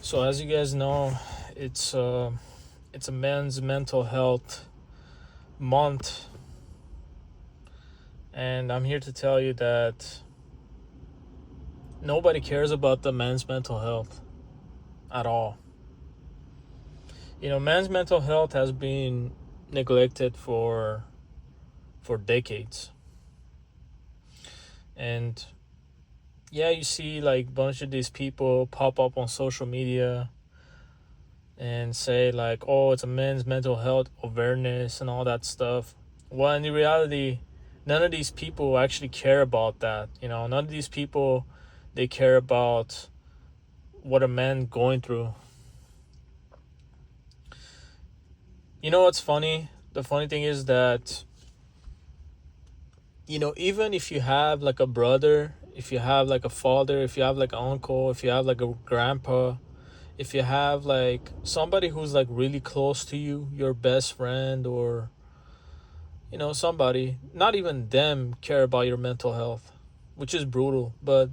So as you guys know, it's uh, it's a men's mental health month, and I'm here to tell you that nobody cares about the men's mental health at all. Men's mental health has been neglected for decades, and yeah, you see like a bunch of these people pop up on social media and say like, "Oh, it's a men's mental health awareness and all that stuff." Well, in reality, none of these people actually care about that. None of these people they care about what a man going through. You know what's funny? The funny thing is that even if you have like a brother, if you have like a father, if you have like an uncle, if you have like a grandpa, if you have like somebody who's like really close to you, your best friend, or somebody, not even them care about your mental health, which is brutal, but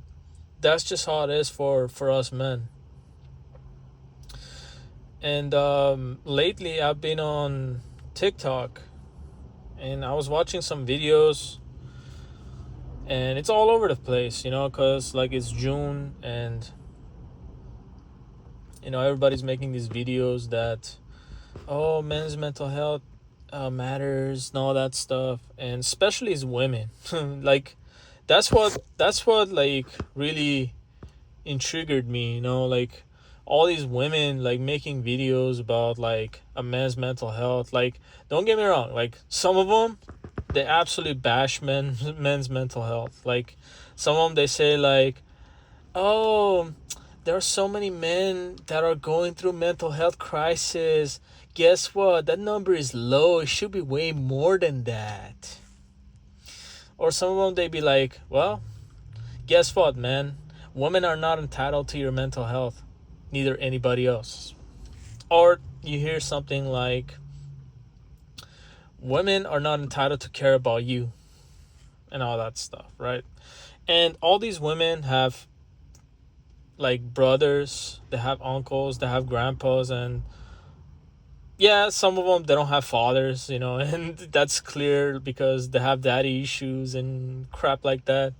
that's just how it is for us men. And lately I've been on TikTok, and I was watching some videos, and it's all over the place, because like it's June, and everybody's making these videos that, oh, men's mental health matters and all that stuff, and especially as women. Like that's what like really intrigued me, like all these women like making videos about like a man's mental health. Like, don't get me wrong, like some of them they absolutely bash men's mental health. Like some of them they say like, oh, there are so many men that are going through mental health crisis. Guess what? That number is low. It should be way more than that. Or some of them they be like, well, guess what, man? Women are not entitled to your mental health, neither anybody else. Or you hear something like, women are not entitled to care about you, and all that stuff, right? And all these women have like brothers, they have uncles, they have grandpas, and yeah, some of them they don't have fathers, and that's clear because they have daddy issues and crap like that.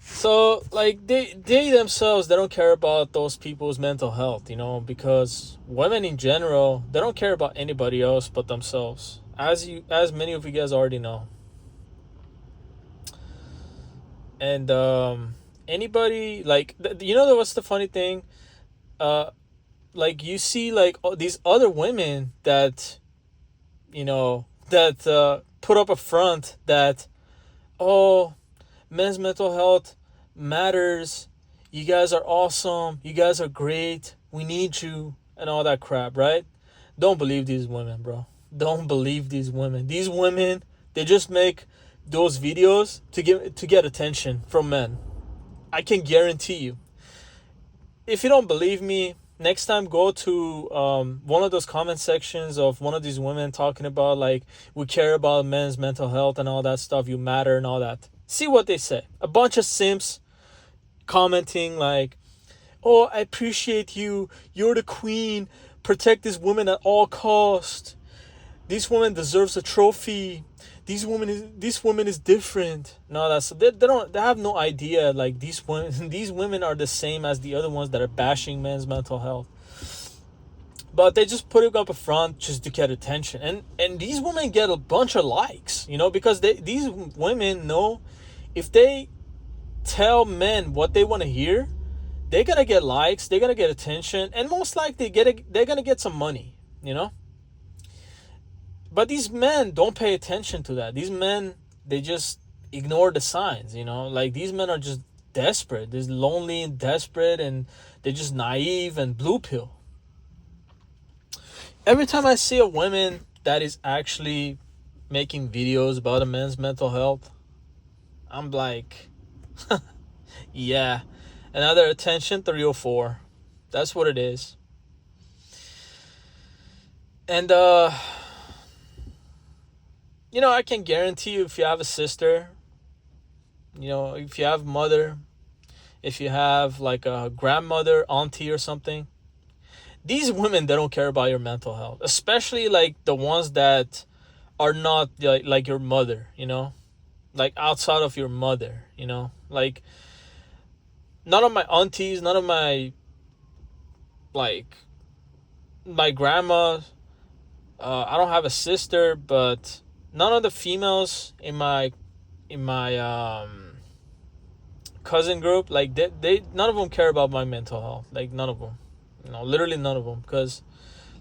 So like they themselves they don't care about those people's mental health, because women in general they don't care about anybody else but themselves, as many of you guys already know. And anybody like what's the funny thing? Uh, like you see like these other women that put up a front that, oh, men's mental health matters, you guys are awesome, you guys are great, we need you, and all that crap, right? Don't believe these women, bro. Don't believe these women. These women, they just make those videos to get attention from men. I can guarantee you. If you don't believe me, next time go to one of those comment sections of one of these women talking about like, we care about men's mental health and all that stuff, you matter and all that. See what they say. A bunch of simps commenting like, oh, I appreciate you, you're the queen, protect this woman at all cost, this woman deserves a trophy, this woman is different. No, they have no idea like these women these women are the same as the other ones that are bashing men's mental health. But they just put it up a front just to get attention, and these women get a bunch of likes, because these women know if they tell men what they want to hear, they're gonna get likes, they're gonna get attention, and most likely they're gonna get some money, But these men don't pay attention to that. These men, they just ignore the signs, Like these men are just desperate. They're lonely and desperate, and they're just naive and blue pill. Every time I see a woman that is actually making videos about a man's mental health, I'm like, yeah, another attention 304. That's what it is. And I can guarantee you, if you have a sister, if you have a mother, if you have like a grandmother, auntie, or something, these women, they don't care about your mental health, especially like the ones that are not like your mother, like outside of your mother, like none of my aunties, none of my like my grandma. I don't have a sister, but none of the females in my cousin group, like they none of them care about my mental health. Like none of them, literally none of them, because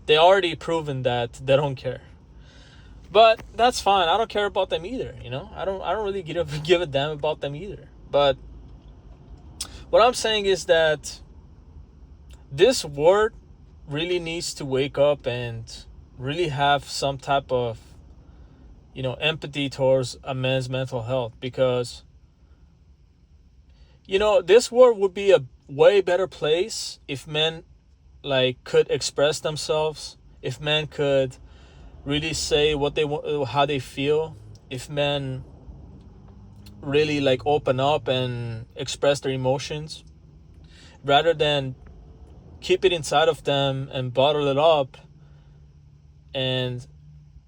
they already proven that they don't care. But that's fine. I don't care about them either. I don't really give a damn about them either. But what I'm saying is that this world really needs to wake up and really have some type of empathy towards a man's mental health, because this world would be a way better place if men like could express themselves, if men could really say what they want, how they feel, if men really like open up and express their emotions rather than keep it inside of them and bottle it up and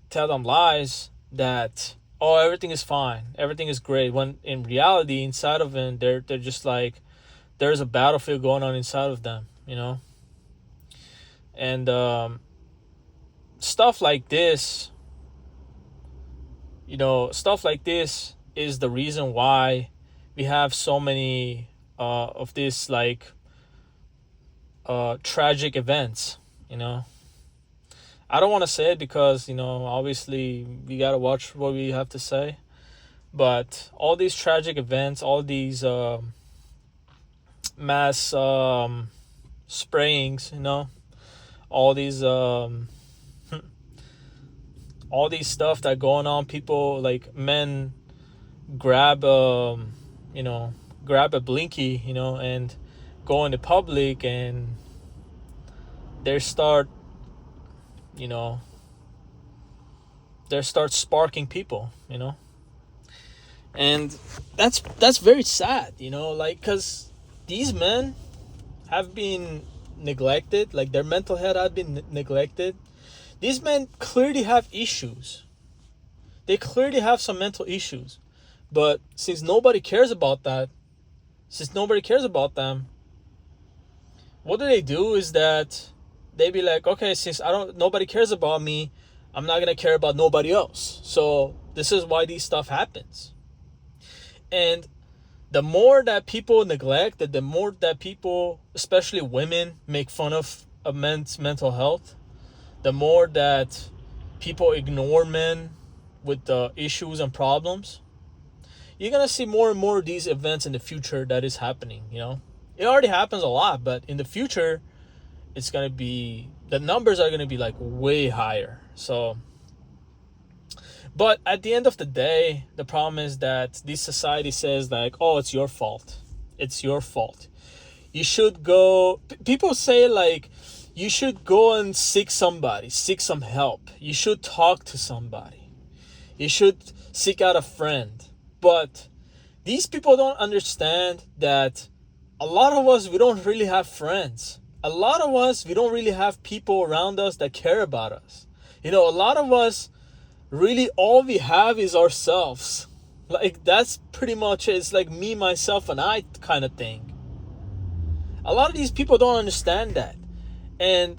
tell them lies that, oh, everything is fine, everything is great, when in reality inside of them they're just like, there's a battlefield going on inside of them, and stuff like this stuff like this is the reason why we have so many of these like tragic events. I don't want to say it because obviously we got to watch what we have to say, but all these tragic events, all these mass sprayings, all these all these stuff that going on, people like men grab grab a blinky, and go into public, and they start sparking people, and that's very sad, like, because these men have been neglected, like their mental health have been neglected. These men clearly have issues. They clearly have some mental issues. But since nobody cares about that, since nobody cares about them, what do is that they be like, okay, since nobody cares about me, I'm not gonna care about nobody else. So this is why these stuff happens. And the more that people neglect, the more that people, especially women, make fun of a man's mental health, the more that people ignore men with the issues and problems, you're going to see more and more of these events in the future that is happening, It already happens a lot, but in the future, it's going to be, the numbers are going to be like way higher. So, but at the end of the day, the problem is that this society says like, oh, it's your fault. It's your fault. You should go, people say like, you should go and seek some help. You should talk to somebody. You should seek out a friend. But these people don't understand that a lot of us, we don't really have friends. A lot of us, we don't really have people around us that care about us. A lot of us, really all we have is ourselves. Like, that's pretty much it. It's like me, myself, and I kind of thing. A lot of these people don't understand that. And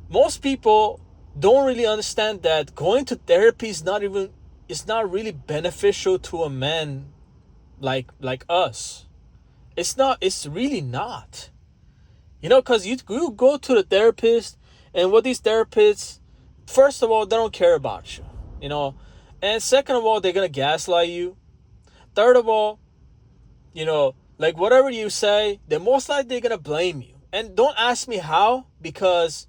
most people don't really understand that going to therapy is not really beneficial to a man like us. It's really not. Because you go to the therapist, and what these therapists, first of all, they don't care about you, and second of all, they're going to gaslight you. Third of all, like whatever you say, they're most likely going to blame you. And don't ask me how, because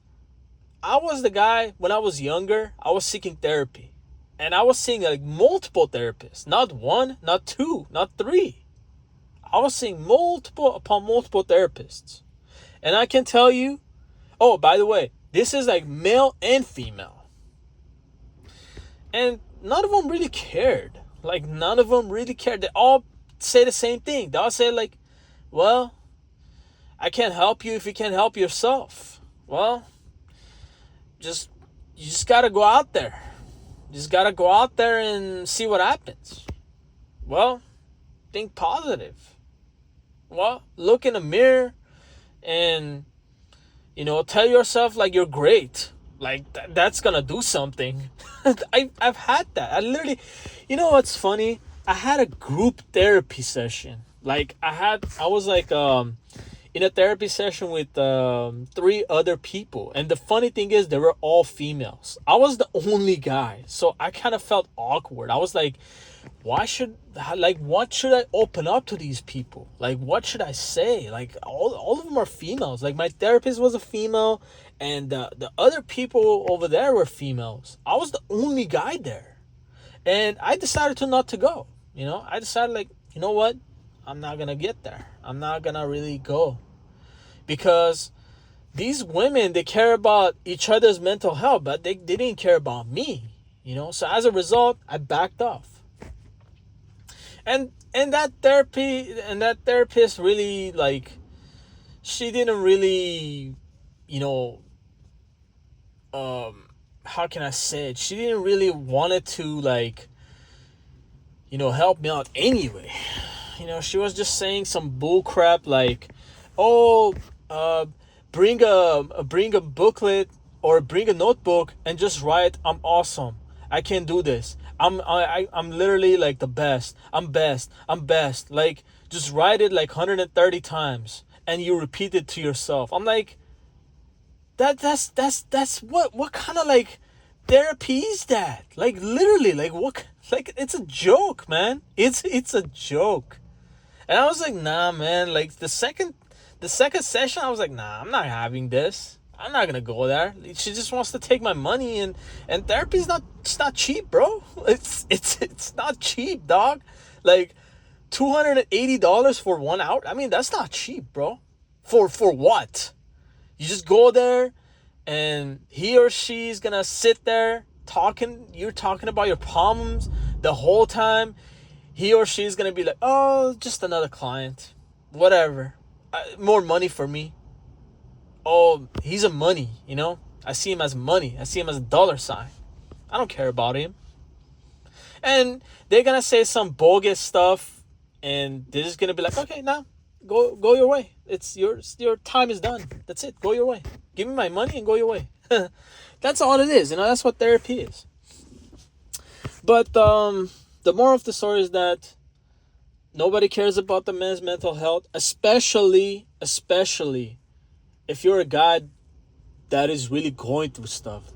I was the guy when I was younger, I was seeking therapy. And I was seeing like multiple therapists, not one, not two, not three. I was seeing multiple upon multiple therapists. And I can tell you, oh, by the way, this is like male and female. And none of them really cared. Like, none of them really cared. They all say the same thing. They all say like, Well, I can't help you if you can't help yourself. Well, just you just gotta go out there. You just gotta go out there and see what happens. Well, think positive. Well, look in the mirror and tell yourself like you're great. Like that's gonna do something. I've had that. I literally, what's funny? I had a group therapy session. Like I was like in a therapy session with three other people, and the funny thing is they were all females. I was the only guy, so I kind of felt awkward. I was like, what should I open up to these people? Like, what should I say? Like, all of them are females. Like, my therapist was a female, and the other people over there were females. I was the only guy there, and I decided to not to go. I decided, like, you know what? I'm not gonna get there. I'm not gonna really go, because these women, they care about each other's mental health, but they didn't care about me. So as a result, I backed off. And that therapist really, like, she didn't really, how can I say it? She didn't really wanted to, like, help me out anyway. She was just saying some bull crap like, oh, bring a booklet or bring a notebook and just write, I'm awesome, I can do this, I'm literally like the best, I'm best. Like, just write it like 130 times and you repeat it to yourself. I'm like, that's what kind of, like, therapy is that? Like, literally, like, what? Like, it's a joke, man. It's a joke. And I was like, nah, man. Like, the second session, I was like, nah, I'm not having this. I'm not gonna go there. She just wants to take my money, and therapy's it's not cheap, bro. It's not cheap, dog. Like, $280 for 1 hour. I mean, that's not cheap, bro. For what? You just go there, and he or she's gonna sit there talking. You're talking about your problems the whole time. He or she's gonna be like, oh, just another client, whatever, more money for me. Oh, he's a money, I see him as money. I see him as a dollar sign. I don't care about him. And they're gonna say some bogus stuff, and they're just gonna be like, okay, now go your way. It's your time is done. That's it. Go your way. Give me my money and go your way. That's all it is. That's what therapy is. But the moral of the story is that nobody cares about the men's mental health, especially if you're a guy that is really going through stuff.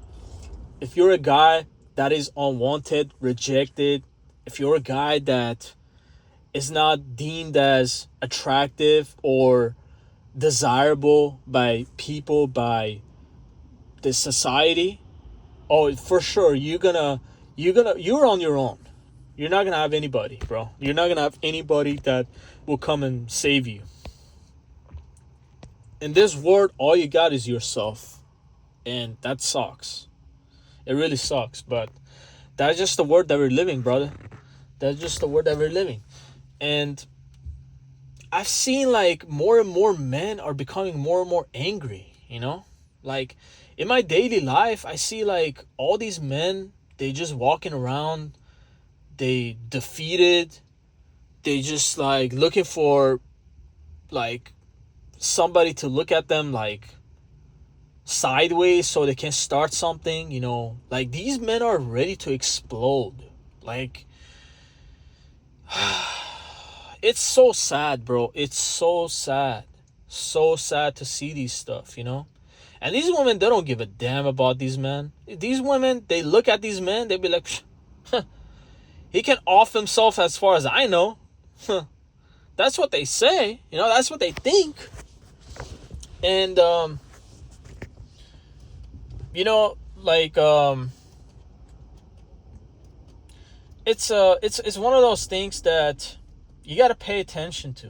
If you're a guy that is unwanted, rejected, if you're a guy that is not deemed as attractive or desirable by people, by the society, oh, for sure, you're on your own. You're not gonna have anybody, bro. You're not gonna have anybody that will come and save you. In this world, all you got is yourself. And that sucks. It really sucks. But that's just the world that we're living, brother. That's just the world that we're living. And I've seen, like, more and more men are becoming more and more angry, Like, in my daily life, I see, like, all these men, they just walking around, they defeated, they just, like, looking for, like, somebody to look at them, like, sideways so they can start something. Like, these men are ready to explode. Like, it's so sad, bro. It's so sad to see these stuff, and these women, they don't give a damn about these men. These women, they look at these men, they be like, he can off himself as far as I know. That's what they say, that's what they think. And like, it's one of those things that you got to pay attention to.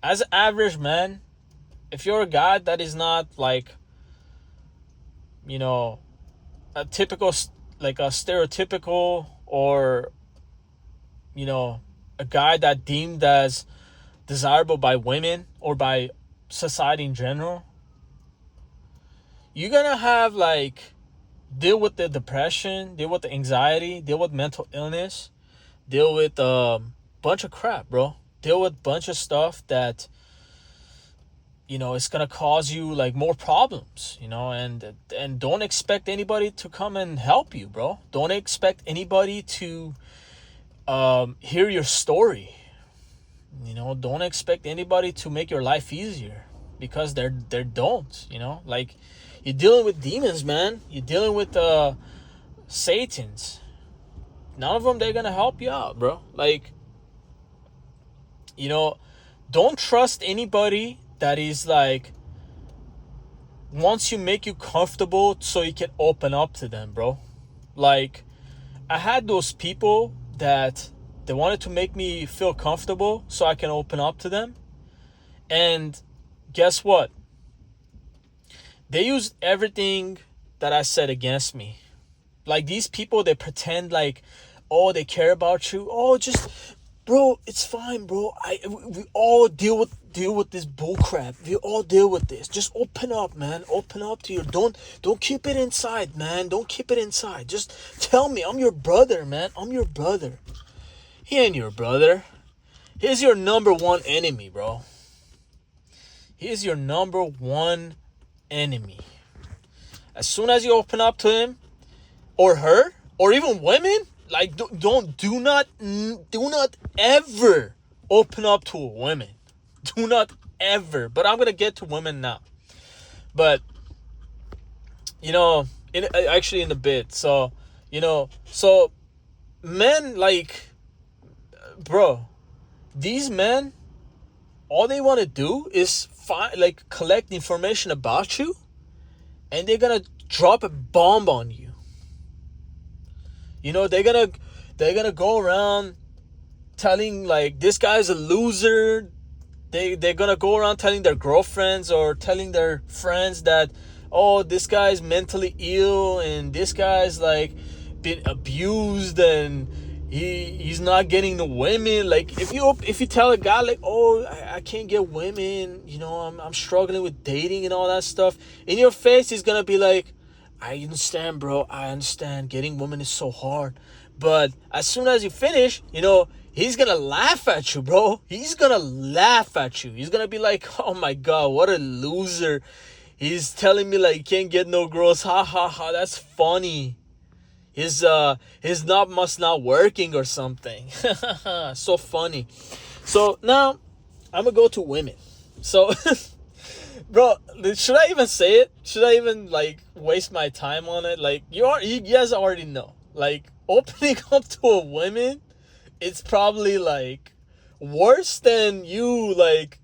As an average man, if you're a guy that is not, like, a typical, like, a stereotypical, or a guy that deemed as desirable by women or by society in general, you're gonna have like deal with the depression, deal with the anxiety, deal with mental illness, deal with a bunch of crap, bro. Deal with a bunch of stuff that, it's gonna cause you like more problems, and don't expect anybody to come and help you, bro. Don't expect anybody to hear your story. Don't expect anybody to make your life easier, because they don't. Like, you're dealing with demons, man. You're dealing with Satans. None of them, they're gonna help you out, bro. Like, don't trust anybody that is like wants to make you comfortable so you can open up to them, bro. Like, I had those people that they wanted to make me feel comfortable so I can open up to them. And guess what? They used everything that I said against me. Like, these people, they pretend like, oh, they care about you. Oh, just, bro, it's fine, bro. We all deal with this bull crap. We all deal with this. Just open up, man. Open up to your, don't keep it inside, man. Don't keep it inside. Just tell me. I'm your brother, man. I'm your brother. He ain't your brother. He's your number one enemy, bro. He's your number one enemy. As soon as you open up to him or her, or even women, like, do not ever open up to a woman. Do not ever. But I'm gonna get to women now. But actually in a bit. So so men, like, bro, these men, all they want to do is collect information about you, and they're gonna drop a bomb on you. They're gonna go around telling, like, this guy's a loser. They're gonna go around telling their girlfriends or telling their friends that, oh, this guy's mentally ill, and this guy's like been abused, and he's not getting the women. Like, if you tell a guy like, oh, I can't get women, I'm struggling with dating and all that stuff, in your face he's gonna be like, I understand, bro. I understand. Getting women is so hard. But as soon as you finish, he's gonna laugh at you, bro. He's gonna laugh at you. He's gonna be like, oh my God, what a loser. He's telling me like he can't get no girls. Ha ha ha. That's funny. His knob must not working or something. So funny. So now I'm gonna go to women. So bro, should I even say it? Should I even like waste my time on it? Like, you guys already know. Like, opening up to a woman, it's probably like worse than you like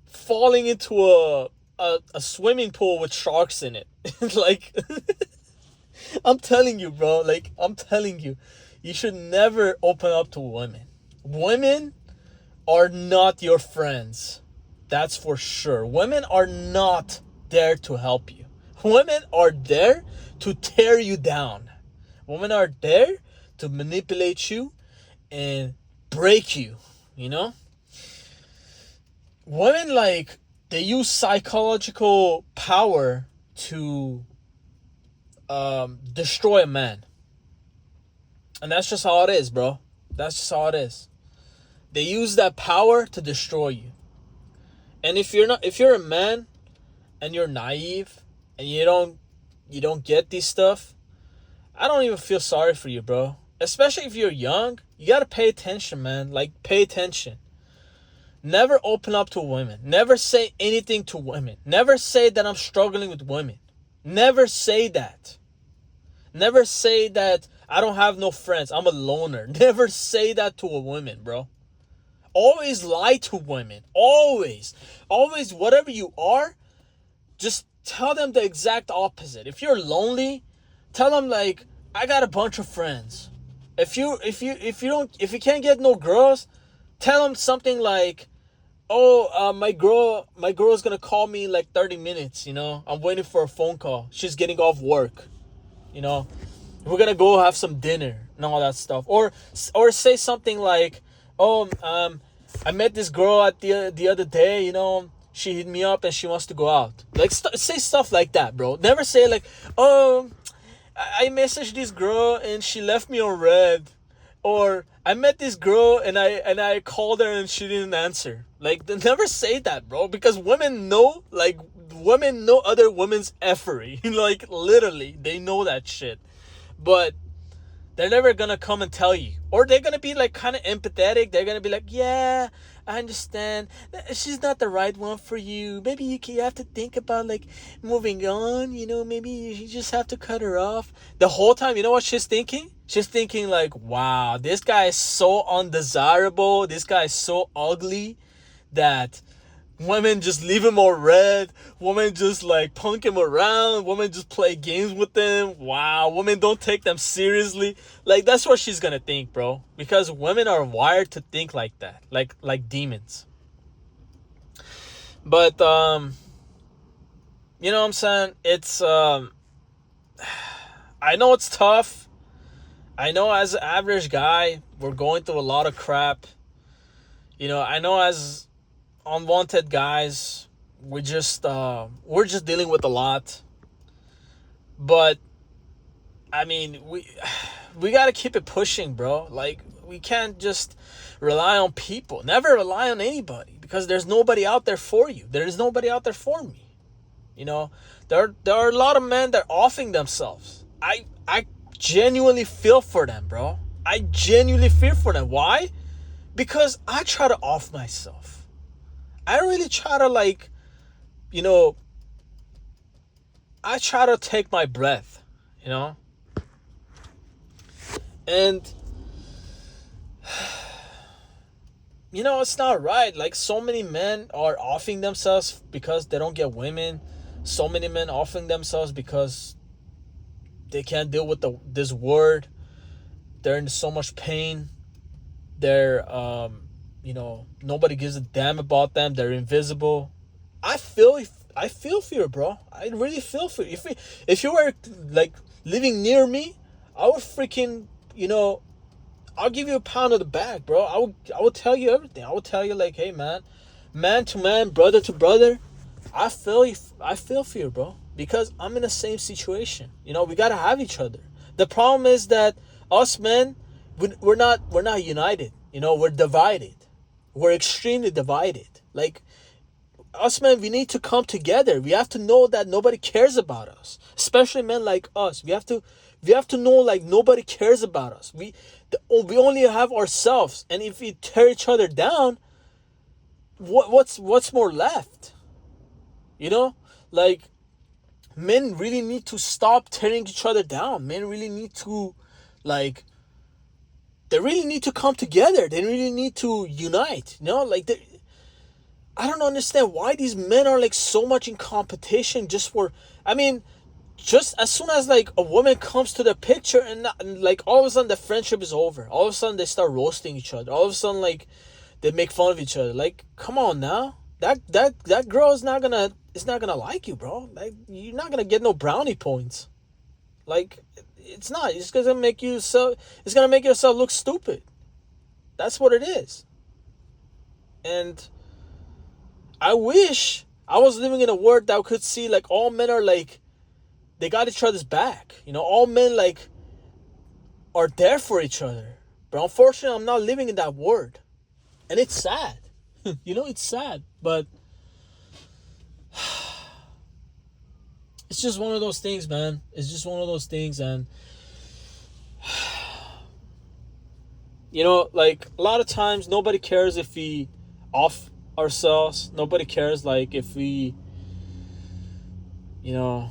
falling into a swimming pool with sharks in it. Like, I'm telling you, bro. Like, I'm telling you, you should never open up to women. Women are not your friends. That's for sure. Women are not there to help you. Women are there to tear you down. Women are there to manipulate you and break you, Women, like, they use psychological power to destroy a man. And that's just how it is, bro. That's just how it is. They use that power to destroy you. And if you're a man and you're naive and you don't get these stuff, I don't even feel sorry for you, bro. Especially if you're young, you gotta pay attention, man. Like, pay attention. Never open up to women. Never say anything to women. Never say that I'm struggling with women. Never say that. Never say that I don't have no friends. I'm a loner. Never say that to a woman, bro. Always lie to women. Always. Always, whatever you are, just tell them the exact opposite. If you're lonely, tell them like, I got a bunch of friends. If you can't get no girls, tell them something like, oh, my girl's gonna call me in like 30 minutes, I'm waiting for a phone call. She's getting off work. We're gonna go have some dinner and all that stuff. Or say something like, oh, I met this girl at the other day, you know, she hit me up and she wants to go out. Like, say stuff like that, bro. Never say like, oh, I messaged this girl and she left me on red, or I met this girl and I called her and she didn't answer. Like, they never say that, bro, because women know, like, women know other women's effery. Like, literally, they know that shit. But they're never gonna come and tell you. Or they're gonna be like kind of empathetic. They're gonna be like, yeah, I understand. She's not the right one for you. Maybe you have to think about like moving on. You know, maybe you just have to cut her off. The whole time, you know what she's thinking? She's thinking like, wow, this guy is so undesirable. This guy is so ugly that women just leave him on red. Women just like punk him around. Women just play games with them. Wow, women don't take them seriously. Like, that's what she's gonna think, bro. Because women are wired to think like that, like demons. But you know what I'm saying? It's I know it's tough. I know as an average guy, we're going through a lot of crap. You know, I know as unwanted guys, we're just dealing with a lot. But I mean, we got to keep it pushing, bro. Like, we can't just rely on people. Never rely on anybody, because there's nobody out there for you. There is nobody out there for me. You know, there are a lot of men that are offing themselves. I genuinely feel for them, bro. I genuinely feel for them. Why? Because I try to off myself. I really try to, like, you know, I try to take my breath, you know? And, you know, it's not right. Like, so many men are offing themselves because they don't get women. So many men offing themselves because they can't deal with this word. They're in so much pain. They're, you know, nobody gives a damn about them. They're invisible. I feel for you, bro. I really feel for you. If you were like living near me, I would freaking, you know, I'll give you a pound of the bag, bro. I would tell you everything. I would tell you like, hey, man to man, brother to brother, I feel for you, bro, because I'm in the same situation. You know, we gotta have each other. The problem is that us men, we're not united. You know, we're divided. We're extremely divided. Like, us men, we need to come together. We have to know that nobody cares about us, especially men like us. We have to know, like, nobody cares about us. We only have ourselves, and if we tear each other down, what's more left? You know, like, men really need to stop tearing each other down. Men really need to, like, they really need to come together. They really need to unite. You know, like, I don't understand why these men are like so much in competition just for, I mean, just as soon as like a woman comes to the picture and like all of a sudden the friendship is over. All of a sudden they start roasting each other. All of a sudden, like, they make fun of each other. Like, come on now. That girl is not gonna like you, bro. Like, you're not gonna get no brownie points. Like, it's not. It's gonna make yourself look stupid. That's what it is. And I wish I was living in a world that could see like all men are like, they got each other's back. You know, all men like are there for each other. But unfortunately, I'm not living in that world. And it's sad. You know, it's sad. But it's just one of those things, man. It's just one of those things. And, you know, like, a lot of times nobody cares if we off ourselves. Nobody cares, like, if we, you know,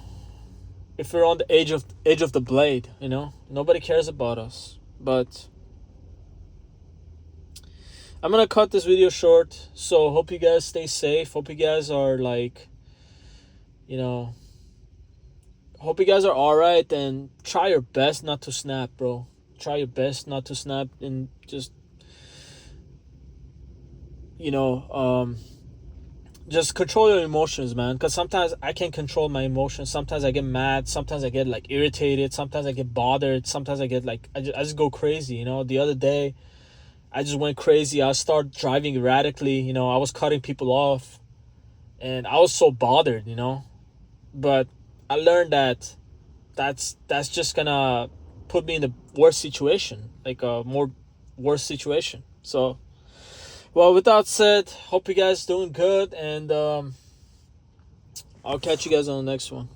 if we're on the edge of the blade, you know. Nobody cares about us. But I'm gonna cut this video short. So hope you guys stay safe. Hope you guys are, like, you know, hope you guys are alright, and try your best not to snap, bro. Try your best not to snap, and just, you know, just control your emotions, man. Because sometimes I can't control my emotions. Sometimes I get mad. Sometimes I get, like, irritated. Sometimes I get bothered. Sometimes I get, like, I just go crazy, you know. The other day, I just went crazy. I started driving erratically. I was cutting people off, and I was so bothered. But I learned that that's just gonna put me in the worst situation, like a more worse situation. So, well, with that said, hope you guys doing good, and I'll catch you guys on the next one.